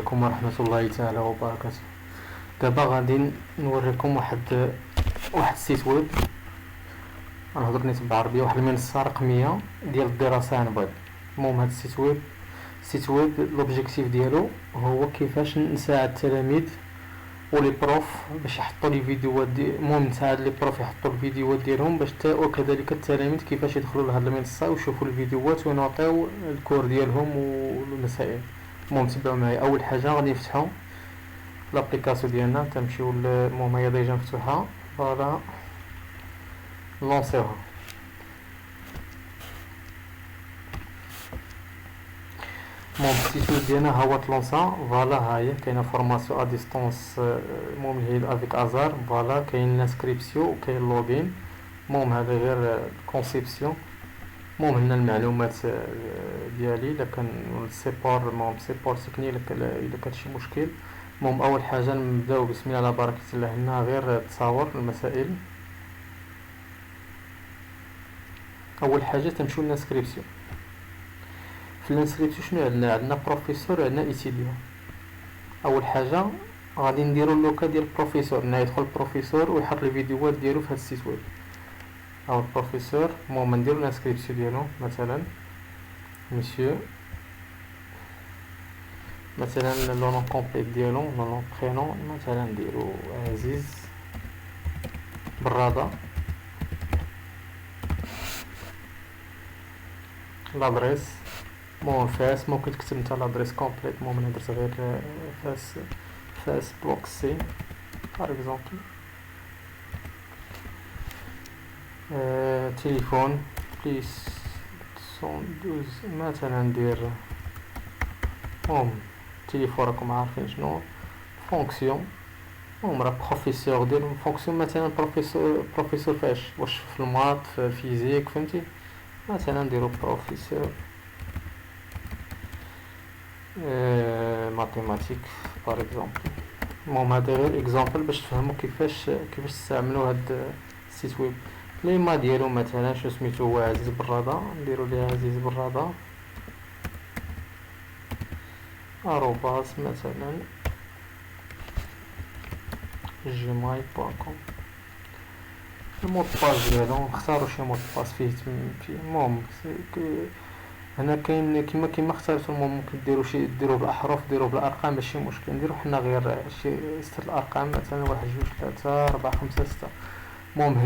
عليكم ورحمة الله تعالى وبركاته. دابا غادي نوريكم واحد السيت ويب، غنهضر نيت بالعربية، واحد المنصة رقمية ديال الدراسة عن بعد. المهم هاد السيت ويب لوبجيكتيف ديالو هو كيفاش نساعد التلاميذ ولي بروف باش يحطوا لي فيديوهات المهم نساعد لي بروف يحطوا الفيديوهات ديالهم باش وكذلك التلاميذ كيفاش يدخلوا لهاد المنصة ويشوفوا الفيديوهات ونعطيو الكور ديالهم والمسائل. المهم تبعوا معايا. اول حاجه غادي نفتحوا لابليكاسيون ديالنا، تمشيو المهم هي ديجا مفتوحه، فوالا لونسيوها. المهم السيت ديالنا ها هو تلونسا، فوالا ها هي كاينه فورماسيون ا ديستونس، المهم هي افيك ازار، فوالا كاين لانسكريبسيون وكاين لوغين. المهم هذا غير الكونسيبسيون. المهم هنا المعلومات ديالي لكن سيبور، المهم سيبور سكني الا كان شي مشكل. المهم اول حاجه نبداو بسم الله على بركه الله. هنا غير تصاور المسائل. اول حاجه تمشيو للانسكريبسيون. في الانسكريبسيون شنو عندنا بروفيسور، عندنا ايتيديون. اول حاجه غادي نديرو اللوكا ديال البروفيسور، يدخل البروفيسور ويحط الفيديوهات ديالو في هذا السيت ويب او البروفيسور. المهم نديرو الانسكريبسيون ديالو، مثلا مسيو، مثلا لو نون كومبليت ديالو، لو نون برينون، مثلا نديرو عزيز براده. لادريس، المهم فاس، ممكن تكتب نتا لادريس كومبليت. المهم انا درت غير فاس بلوك سي بار اكزومبل. تليفون بليس 112 مثلا ندير. المهم تليفون راكم عارفين شنو فونكسيون. المهم راه بروفيسور دير فونكسيون، مثلا بروفيسور فاش، واش في المات في الفيزيك فهمتي، مثلا نديرو بروفيسور ماتيماتيك بار اكزومبل. المهم هذا غير اكزومبل باش تفهموا كيفاش تستعملوا هاد السيت ويب. ليما ديالو مثلا شو سميتو هو عزيز براده، نديرو ليه عزيز براده اروباس مثلا gmail.com. المود باس ديالو نختارو شي مود باس فيه المهم هنا كاين كيما اختارتو. المهم ممكن ديروه بالاحرف، ديروه بالارقام ماشي مشكل، نديرو حنا غير شي ست الارقام، مثلا 1 2 3 4 5 6. المهم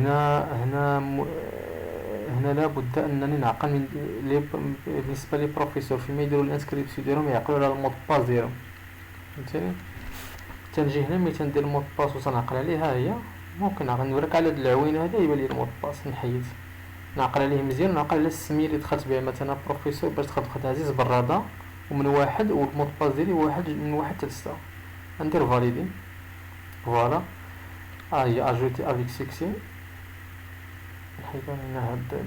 هنا لابد انني نعقل من بالنسبه لي بروفيسور فيما يديروا الانسكريبسيون ديالهم يعقلوا على المود باس ديالهم، فهمتيني. تنجي هنا ملي تندير المود باس وتنعقل عليه، ها هي ممكن غنوريك على هاد العوينه هذا يبان لي المود باس نحيد، نعقل عليه مزيان، نعقل على السميه اللي دخلت بها، مثلا بروفيسور باش دخلت عزيز براده ومن واحد، والمود باس ديالي واحد من واحد حتى لسته. ندير فاليدي، فوالا هي اجوتي افيك سكسي. نحيد هنا هاد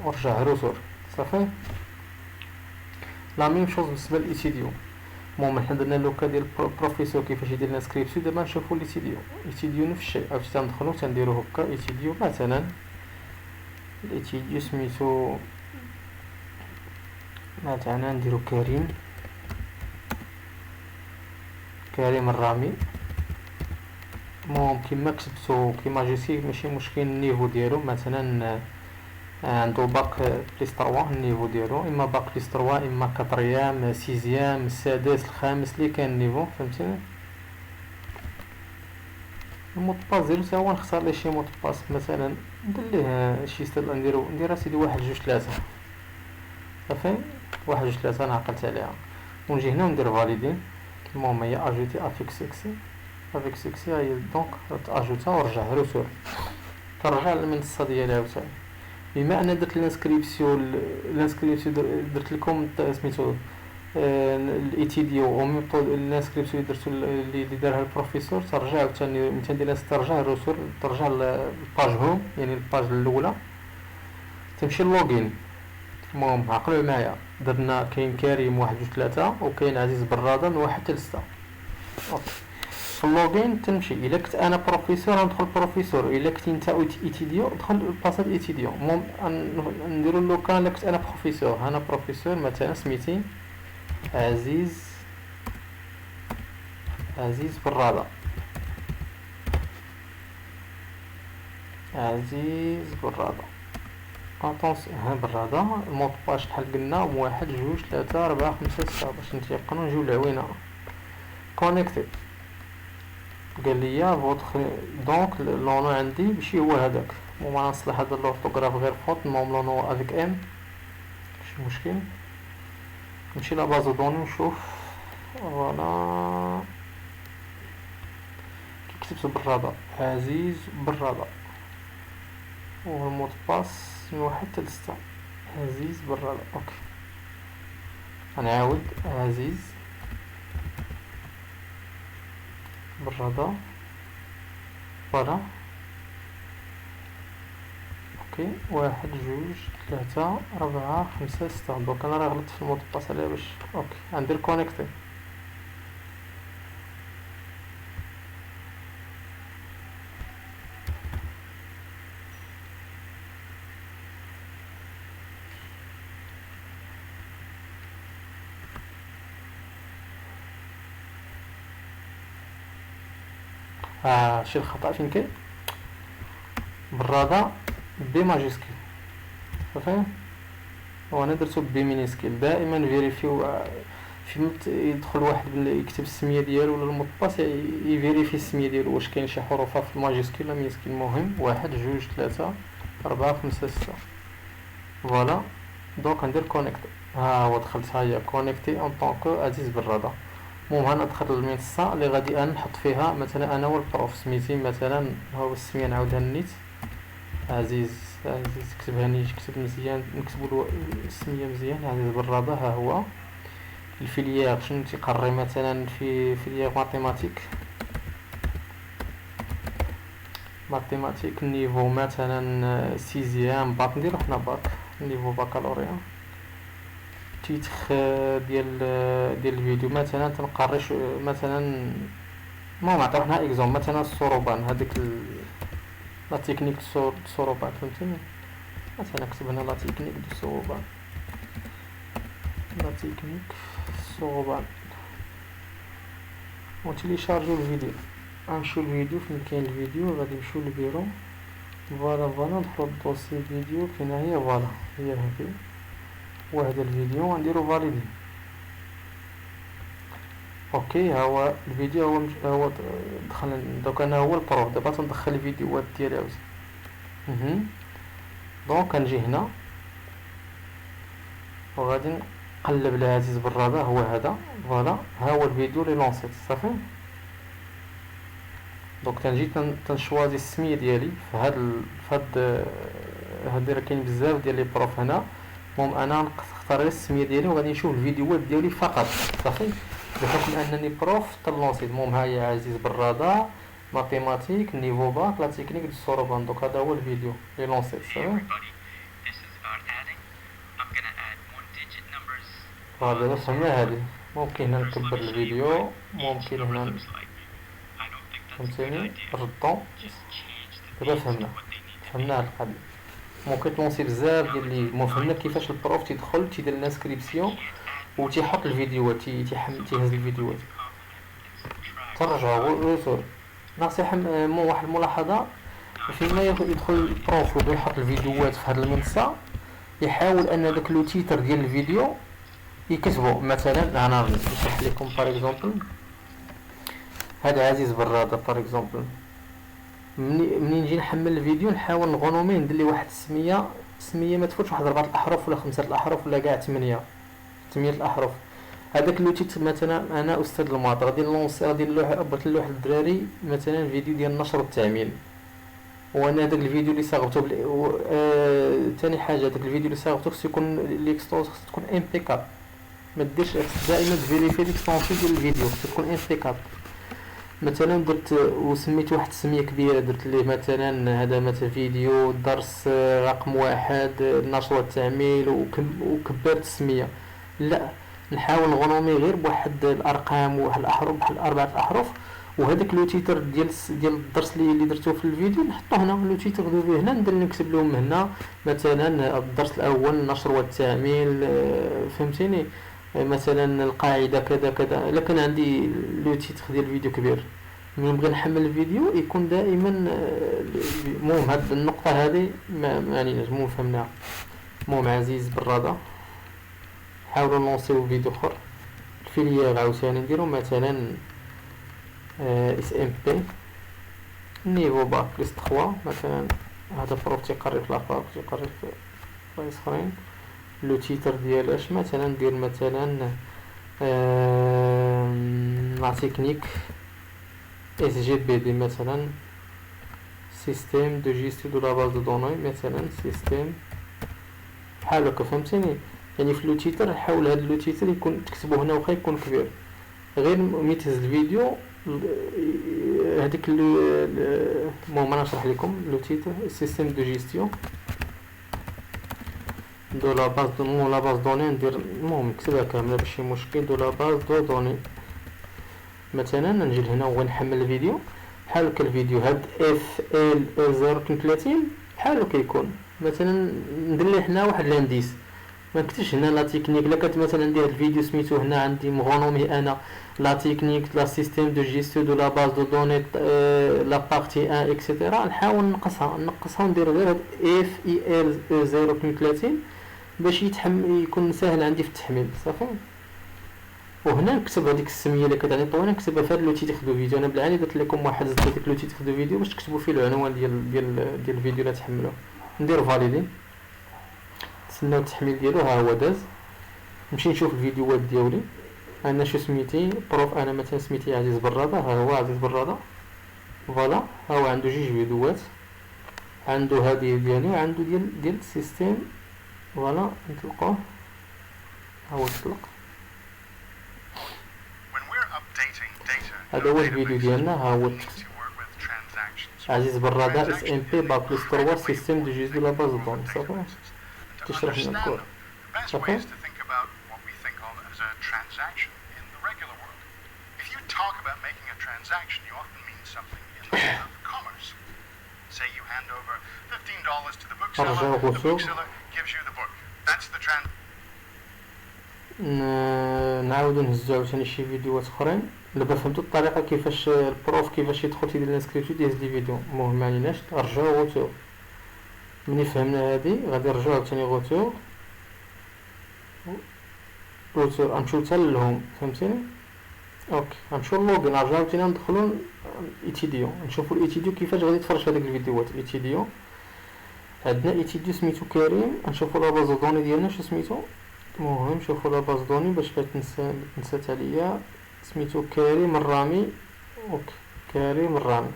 ورجع رسول صافي. لا ميم شوز بالنسبه للايتيديون. المهم حنا درنا لوكا ديال البروفيسور كيفاش يدير الانسكريبسيون، دابا نشوفوا الايتيديون نفس الشيء. عاوتاني تندخلوا تنديروا هكا ايتيديون، مثلا الايتيديو سميتو مثلا نديرو كريم الرامي. المهم كيما كتبتو كيما جيتي ماشي مشكل النيفو ديالو، مثلا عنده باك بليس 3 النيفو ديالو، اما باك بليس 3 اما كاتريام سيزيام السادس الخامس اللي كان النيفو، فهمتيني. المود باس ديالو تا هو نختار ليه شي مود باس، مثلا ندير ليه شي ستيل، ندير اسيدي 1 2 3 صافي. 1 2 3 انا عقلت عليها، ونجي هنا وندير فاليدي. المهم هي اجوتي افيك سكسي هي دونك تاجوتا ورجع رسول، ترجع للمنصه ديالي عاوتاني. بما ان درت الانسكريبسيون درت لكم سميتو الايتيديو او ميثود الانسكريبسيون درتو اللي دارها البروفيسور، ترجع عاوتاني ملي تندير ترجع الرسول، ترجع للباج هوم يعني الباج الاولى، تمشي للوغين. المهم عقلوا معايا، درنا كاين كريم 1 2 3 وكاين عزيز براده من 1 حتى ل 6. اوكي في اللوغين تمشي، الا كنت انا بروفيسور ندخل بروفيسور، الا كنت انت ايتيديو دخل البلاصه ايتيديو. المهم نديرو لوكا الا كنت انا بروفيسور، انا بروفيسور مثلا سميتي عزيز عزيز برادة، عزيز برادة. اتونسيون، ها برادة المود باج شحال قلنا؟ 1 2 3 4 5 6 باش نتيقنو نجيو لعوينة. كونيكتي قال لي فوتر دونك لونو عندي ماشي هو هذاك، وما نصلح هذا لورتوغراف غير فوت نوم لونو افيك ام ماشي مشكل. نمشي لاباز دوني نشوف فوالا كي كتبت برادة عزيز برادة والمود باس من 1 حتى ل6 عزيز برادة. اوكي غنعاود عزيز برادة فوالا. اوكي 1 2 3 4 5 6. دوك انا راه غلطت في المود باس على باش اوكي غندير كونيكتي. شي الخطأ فين كاين؟ برادة بي ماجيسكيل صافي، وانا درتو بي مينيسكيل. دائما فيريفيو فيما يدخل واحد يكتب السميه ديالو ولا المود باس يفيريفي السميه ديالو واش كاين شي حروف في الماجيسكيل ولا مينيسكيل. المهم 1 2 3 4 5 6 فوالا. دونك ندير كونيكتي. هو دخلت، ها هي كونيكتي اون طونكو عزيز برادة. المهم انا دخلت للمنصه اللي غادي انا نحط فيها مثلا انا والبروف سميتي مثلا، هو السميه نعاودها نيت عزيز كتبها نيت كتب مزيان نكتبوا السميه مزيان عزيز برادة. ها هو الفيليير شنو تيقري مثلا في فيليير ماتيماتيك نيفو مثلا سيزيام باك، نديرو حنا باك نيفو بكالوريا. تيتخ ديال الفيديو مثلا تنقري مثلا المهم عطيو حنا اكزومبل مثلا السوروبان، هذيك لا تكنيك السوروبان فهمتيني. مثلا نكتب هنا لا تكنيك دو سوروبان، لا تكنيك السوروبان وتيليشارجيو الفيديو. غنمشيو للفيديو فين كاين الفيديو، غادي نمشيو للبيرو فوالا ندخلو للدوسي فيديو فين هي فوالا هي هذه وهذا الفيديو غنديرو فاليدي. اوكي ها هو الفيديو هو دخل. دوك انا هو البروف دابا تندخل الفيديوهات ديالي عاوتاني. دونك كنجي هنا وغادي نقلب العزيز برادة هو هذا فوالا. ها هو الفيديو اللي لونسيت صافي. دونك تنجي تنشوازي السميه ديالي في هاد راه كاين بزاف ديال لي بروف هنا. المهم انا نختار السميه ديالي وغادي نشوف الفيديوهات ديالي فقط صافي، بحكم انني بروف تلونسيت. المهم ها هي عزيز برادة ماتيماتيك نيفو باك لا تكنيك دو سوروبان. دونك هذا هو الفيديو اللي لونسيت صافي. دابا فهمنا هادي. ممكن هنا نكبر الفيديو، ممكن هنا فهمتيني الردون. دابا فهمنا هاد القضيه. ممكن تلونسي بزاف ديال لي فهمنا كيفاش البروف تيدخل تيدير الانسكريبسيون وتيحط الفيديوهات تيهز الفيديوهات. ترجعوا سوري ناقص واحد الملاحظه فيما يدخل البروف ويبغي يحط الفيديوهات في هذه المنصه، يحاول ان داك لو تيتر ديال الفيديو يكتبوا مثلا. انا نشرح لكم بار اكزومبل هذا عزيز برادة بار اكزومبل. منين نجي نحمل الفيديو نحاول نغونومي ندير لي واحد السميه ما تفوتش واحد 4 الاحرف ولا 5 الاحرف ولا كاع 8 الاحرف. هذاك لو تيتر مثلا انا استاذ الماط غادي نلونسي غادي بغيت نلوح للدراري مثلا فيديو ديال النشر والتعميل، وانا داك الفيديو اللي صاغبته ثاني حاجه داك الفيديو اللي صاغبته خصو يكون ليكستونس تكون امبيكاب. ما ديرش دائما تفيريفي ليكستونسيون ديال الفيديو خصو تكون امبيكاب. مثلا درت وسميت واحد السميه كبيره درت ليه مثلا هذا مثلا فيديو درس رقم 1 النشر والتعميل وكبرت السميه. لا نحاول نغنومي غير بواحد الارقام وواحد الاحرف بحال 4 الاحرف، وهذاك لو تيتر ديال الدرس اللي درتو في الفيديو نحطو هنا. لو تيتر ديالو هنا ندير نكتب لهم هنا مثلا الدرس الاول النشر والتعميل فهمتيني. مثلا القاعده كذا كذا. الا كان عندي لو تيتر ديال الفيديو كبير، ملي نبغي نحمل الفيديو يكون دائما المهم هاد النقطه هذه ما عليناش، المهم فهمناها. المهم عزيز بالرضا حاولوا نلونسيو فيديو اخر. الفيليير عاوتاني نديرو مثلا اس ام بي نيفو باك بلس 3 مثلا. هذا بروف تيقري في لافاك، تيقري في بلايص اخرين. لو تيتر ديالاش مثلا ندير مثلا لا تكنيك اس جي بي دي مثلا، سيستيم دو جيستيو دو لا باز دو دوني مثلا، سيستيم بحال هكا فهمتيني. يعني في لو تيتر حاول هاد لو تيتر يكون تكتبو هنا واخا يكون كبير، غير ملي تهز الفيديو هذيك المهم انا نشرح لكم. لو تيتر سيستيم دو جيستيون دو لا باز دو لا باز دوني ندير المهم نكتبها كامله ماشي مشكل. دو لا باز دو دوني مثلا نجي لهنا ونحمل الفيديو بحال هكا. الفيديو هاد اف ال 032 بحال هكا يكون مثلا ندير ليه هنا واحد لانديس. ما نكتبش هنا لا تكنيك. لا كنت مثلا ندير الفيديو سميتو هنا عندي مغونومي انا لا تكنيك لا سيستيم دو جيستيو دو لا باز دو دوني لا بارتي 1 اكسيتيرا، نحاول نقصها وندير غير هاد اف اي ال 032 باش يكون ساهل عندي في التحميل صافي. وهنا نكتب هذيك السميه اللي كتعطي طويله نكتبها في هاد لوتي تاخذوا فيديو. انا بالعاني درت لكم واحد زدت هذيك لوتي تاخذوا فيديو باش تكتبوا فيه العنوان ديال الفيديو اللي تحملوه. ندير فاليدي نستناو التحميل ديالو. ها هو داز. نمشي نشوف الفيديوهات ديالي. انا شو سميتي بروف، انا مثلا سميتي عزيز بالرضا. ها هو عزيز بالرضا فوالا. ها هو عنده جوج فيديوهات، عنده هذه ديالي وعنده ديال السيستيم فوالا. نطلقوه ها هو تطلق. هذا هو الفيديو ديالنا. ها هو عزيز بالرضا اس ام بي باك بلس 3 سيستيم دو جيستيو دو لا باز دون صافي. تشرح لنا الكود صافي. Talk about making a transaction, you often mean something in the world of commerce. Say you hand over $15 to the bookseller, the bookseller gives you the book. That's the نعاودو نهزو عاوتاني شي فيديوهات اخرين. دابا فهمتو الطريقه كيفاش البروف كيفاش يدخل تيدير الانسكريبسيون ديال لي فيديو. المهم معنيناش نرجعو غوتور. ملي فهمنا هادي غادي نرجعو عاوتاني غوتور غنمشيو حتى للهوم فهمتيني. اوكي غنمشيو للوغين نرجعو عاوتاني ندخلو ايتيديو نشوفو الايتيديو كيفاش غادي يتفرج في هاديك الفيديوهات. ايتيديو عندنا ايتيديو سميتو كريم. نشوفو لا باز دوني ديالنا شو سميتو. المهم شوفو لا باز دوني باش تنسات عليا سميتو كريم الرامي. اوكي كريم الرامي.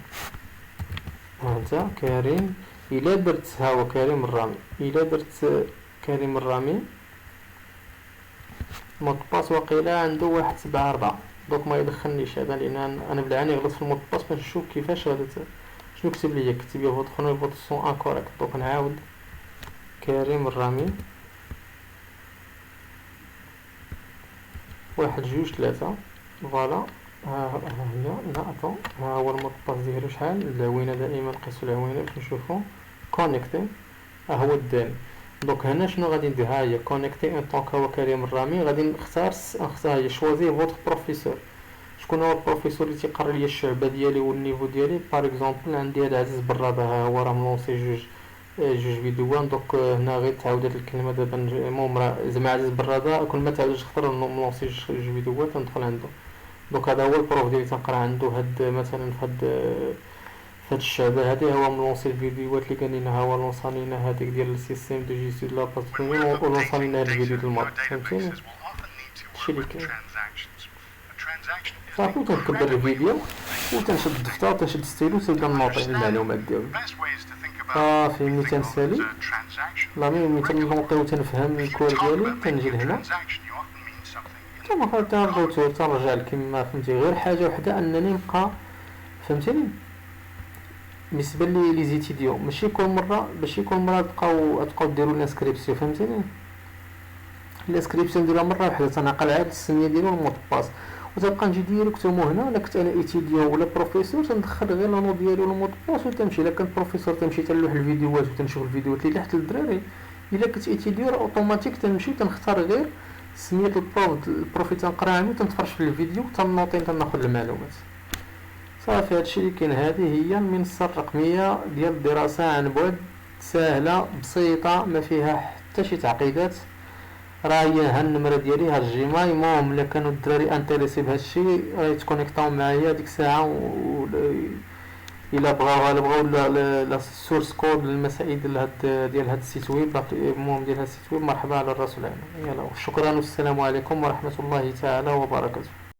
هانتا كريم. الا درت ها هو كريم الرامي. الا درت كريم الرامي مود باس واقيلا عنده 174 دوك ما يدخلنيش هذا لان انا بالعاني غلطت في المود باس باش نشوف كيفاش غادي شنو كتب ليا. كتب لي فوت خونو فوت سون انكوريكت. دوك نعاود كريم الرامي 1 2 3 فوالا. ها هي نعطو ها هو المود باس ديالو شحال. العوينه دائما نقيسو العوينه باش نشوفو كونيكتي. ها هو الدال. دونك هنا شنو غادي ندير. ها هي كونيكتي ان طونك هو كريم الرامي. غادي نختار هي شوازي فوتر بروفيسور. شكون هو البروفيسور اللي تيقرا ليا الشعبه ديالي والنيفو ديالي. باغ اكزومبل عندي هذا عزيز بالرضا. ها هو راه ملونسي جوج فيديوهات. دوك هنا غير تعاودت الكلمه دابا. المهم راه زعما عزيز بالرضا كل ما تعاودش تختار ملونسي جوج فيديوهات ندخل عنده. دونك هذا هو البروف ديالي تنقرا عنده. هاد مثلا في هاد الشعبه هادي هو ملونسي الفيديوهات اللي قال لنا. ها هو لونصا لينا هذيك ديال السيستيم دو جيستيو لا باز ولونصا لينا هاد الفيديو ديال الماضي فهمتيني. هادشي اللي كاين صافي. تنكبر الفيديو وتنشد الدفتر وتنشد ستيلو وتبدا نوطي المعلومات ديالي صافي. ملي تنسالي لا ملي تنوطي وتنفهم الكور ديالي تنجي لهنا تنرجع كيما فهمتي. غير حاجه وحده انني نبقى فهمتيني بالنسبه لي زيتيديو ماشي كل مره تبقاو ديروا الانسكريبسيون فهمتيني. الانسكريبسيون ديالها مره واحده تنعقل عاد السميه ديالو المود باس وتبقى نجي ديريكتومون هنا. الا كنت انا ايتيديون ولا بروفيسور تندخل غير لانو ديالو المود باس وتمشي. الا كنت بروفيسور تمشي تلوح الفيديوهات وتنشوف الفيديوهات اللي تحت للدراري. الا كنت ايتيديون اوتوماتيك تنمشي تنختار غير سميت البروفي تنقرا عنه تنتفرج في الفيديو تنوطي تناخذ المعلومات صافي. هادشي اللي كاين. هذه هي المنصه الرقميه ديال الدراسه عن بعد، سهله بسيطه ما فيها حتى شي تعقيدات. راه هي ها النمره ديالي ها الجيماي. المهم الا كانوا الدراري انتريسي بهادشي راه يتكونيكطاو معايا ديك الساعه الا بغاو لا السورس كود للمسائل ديال هاد السيت ويب. المهم ديال هاد السيت ويب مرحبا على الراس والعين. يلا شكرا والسلام عليكم ورحمه الله تعالى وبركاته.